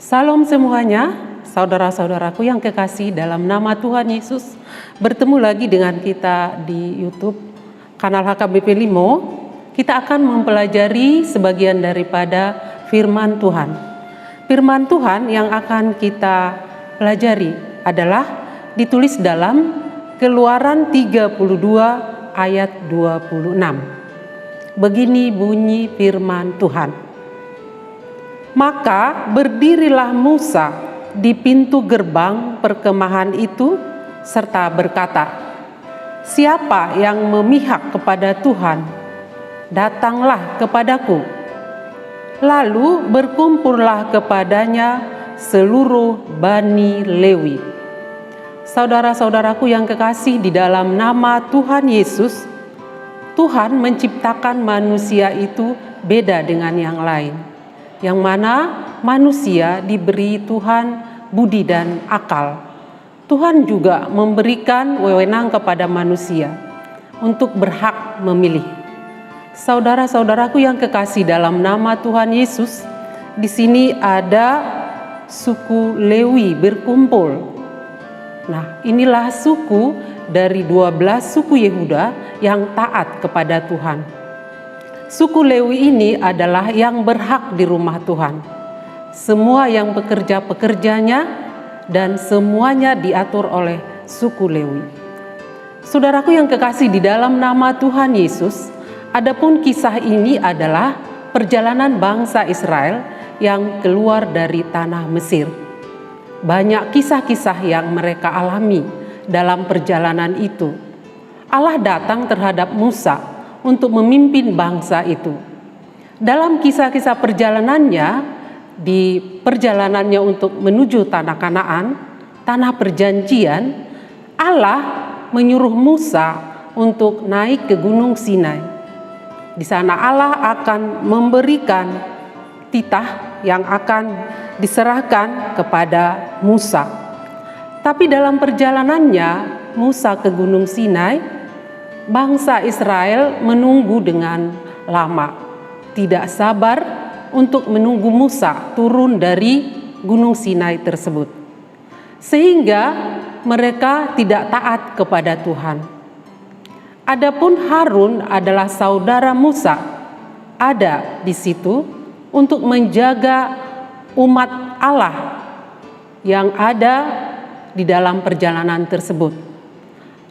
Salam semuanya, saudara-saudaraku yang kekasih dalam nama Tuhan Yesus. Bertemu lagi dengan kita di YouTube kanal HKBP Limo. Kita akan mempelajari sebagian daripada firman Tuhan. Firman Tuhan yang akan kita pelajari adalah ditulis dalam Keluaran 32 ayat 26. Begini bunyi firman Tuhan. Maka berdirilah Musa di pintu gerbang perkemahan itu serta berkata, "Siapa yang memihak kepada Tuhan, datanglah kepadaku." Lalu berkumpullah kepadanya seluruh Bani Lewi. Saudara-saudaraku yang kekasih di dalam nama Tuhan Yesus, Tuhan menciptakan manusia itu beda dengan yang lain. Yang mana manusia diberi Tuhan budi dan akal. Tuhan juga memberikan wewenang kepada manusia untuk berhak memilih. Saudara-saudaraku yang kekasih dalam nama Tuhan Yesus, di sini ada suku Lewi berkumpul. Nah, inilah suku dari 12 suku Yehuda yang taat kepada Tuhan. Suku Lewi ini adalah yang berhak di rumah Tuhan. Semua yang bekerja-pekerjanya dan semuanya diatur oleh suku Lewi. Saudaraku yang kekasih di dalam nama Tuhan Yesus, adapun kisah ini adalah perjalanan bangsa Israel yang keluar dari tanah Mesir. Banyak kisah-kisah yang mereka alami dalam perjalanan itu. Allah datang terhadap Musa untuk memimpin bangsa itu. Dalam kisah-kisah perjalanannya, di perjalanannya untuk menuju tanah Kanaan, tanah perjanjian, Allah menyuruh Musa untuk naik ke Gunung Sinai. Di sana Allah akan memberikan titah yang akan diserahkan kepada Musa. Tapi dalam perjalanannya Musa ke Gunung Sinai, bangsa Israel menunggu dengan lama, tidak sabar untuk menunggu Musa turun dari Gunung Sinai tersebut. Sehingga mereka tidak taat kepada Tuhan. Adapun Harun adalah saudara Musa, ada di situ untuk menjaga umat Allah yang ada di dalam perjalanan tersebut.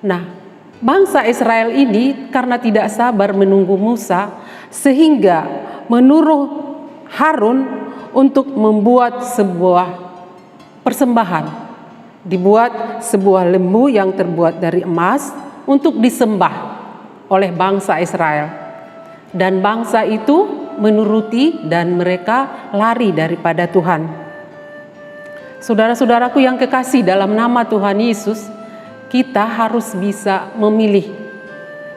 Nah, bangsa Israel ini karena tidak sabar menunggu Musa, sehingga menyuruh Harun untuk membuat sebuah persembahan. Dibuat sebuah lembu yang terbuat dari emas untuk disembah oleh bangsa Israel. Dan bangsa itu menuruti dan mereka lari daripada Tuhan. Saudara-saudaraku yang kekasih dalam nama Tuhan Yesus, kita harus bisa memilih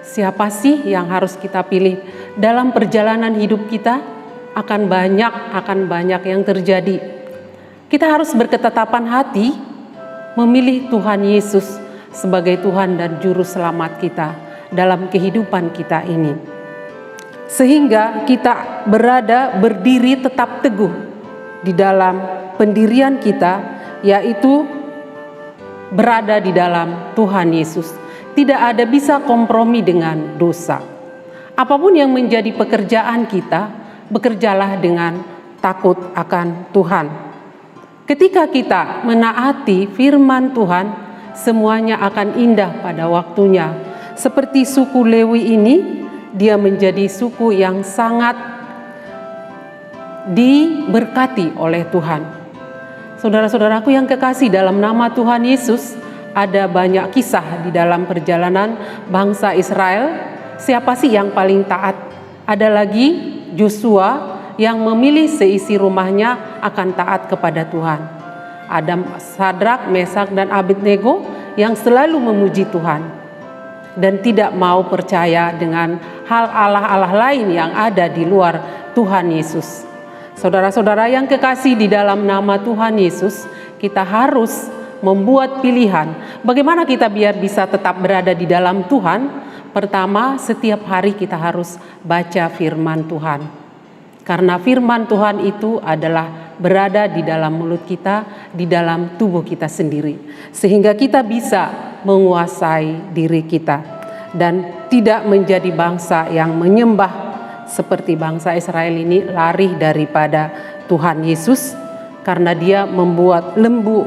siapa sih yang harus kita pilih dalam perjalanan hidup kita. Akan banyak yang terjadi. Kita harus berketetapan hati memilih Tuhan Yesus sebagai Tuhan dan Juru Selamat kita dalam kehidupan kita ini, sehingga kita berdiri tetap teguh di dalam pendirian kita, yaitu berada di dalam Tuhan Yesus. Tidak ada bisa kompromi dengan dosa. Apapun yang menjadi pekerjaan kita, bekerjalah dengan takut akan Tuhan. Ketika kita menaati firman Tuhan, semuanya akan indah pada waktunya. Seperti suku Lewi ini, dia menjadi suku yang sangat diberkati oleh Tuhan. Saudara-saudaraku yang kekasih dalam nama Tuhan Yesus, ada banyak kisah di dalam perjalanan bangsa Israel. Siapa sih yang paling taat? Ada lagi Yosua yang memilih seisi rumahnya akan taat kepada Tuhan. Ada Sadrak, Mesak, dan Abednego yang selalu memuji Tuhan dan tidak mau percaya dengan hal Allah-Allah lain yang ada di luar Tuhan Yesus. Saudara-saudara yang kekasih di dalam nama Tuhan Yesus, kita harus membuat pilihan. Bagaimana kita biar bisa tetap berada di dalam Tuhan? Pertama, setiap hari kita harus baca firman Tuhan. Karena firman Tuhan itu adalah berada di dalam mulut kita, di dalam tubuh kita sendiri. Sehingga kita bisa menguasai diri kita dan tidak menjadi bangsa yang menyembah seperti bangsa Israel ini lari daripada Tuhan Yesus karena dia membuat lembu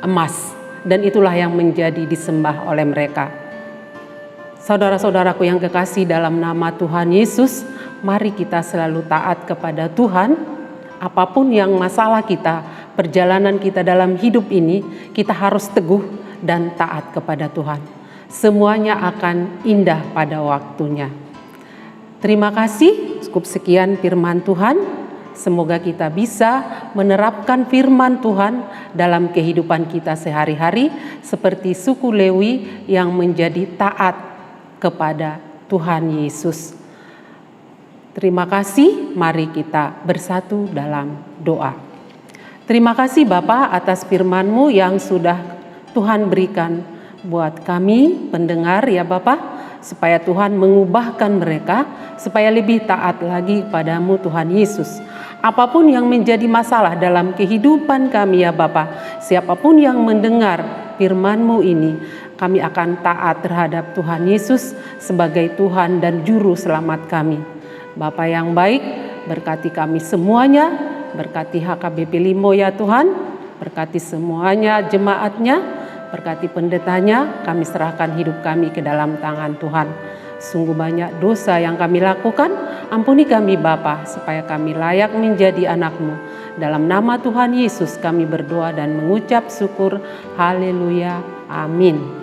emas dan itulah yang menjadi disembah oleh mereka. Saudara-saudaraku yang kekasih dalam nama Tuhan Yesus, mari kita selalu taat kepada Tuhan. Apapun yang masalah kita, perjalanan kita dalam hidup ini, kita harus teguh dan taat kepada Tuhan. Semuanya akan indah pada waktunya. Terima kasih, cukup sekian firman Tuhan. Semoga kita bisa menerapkan firman Tuhan dalam kehidupan kita sehari-hari seperti suku Lewi yang menjadi taat kepada Tuhan Yesus. Terima kasih, mari kita bersatu dalam doa. Terima kasih Bapa atas firman-Mu yang sudah Tuhan berikan buat kami pendengar ya Bapa, supaya Tuhan mengubahkan mereka, supaya lebih taat lagi padamu Tuhan Yesus. Apapun yang menjadi masalah dalam kehidupan kami ya Bapa, siapapun yang mendengar firman-Mu ini, kami akan taat terhadap Tuhan Yesus sebagai Tuhan dan Juru Selamat kami. Bapa yang baik, berkati kami semuanya, berkati HKBP Limo ya Tuhan, berkati semuanya jemaatnya, berkati pendetanya, kami serahkan hidup kami ke dalam tangan Tuhan. Sungguh banyak dosa yang kami lakukan, ampuni kami Bapa, supaya kami layak menjadi anak-Mu. Dalam nama Tuhan Yesus kami berdoa dan mengucap syukur, haleluya, amin.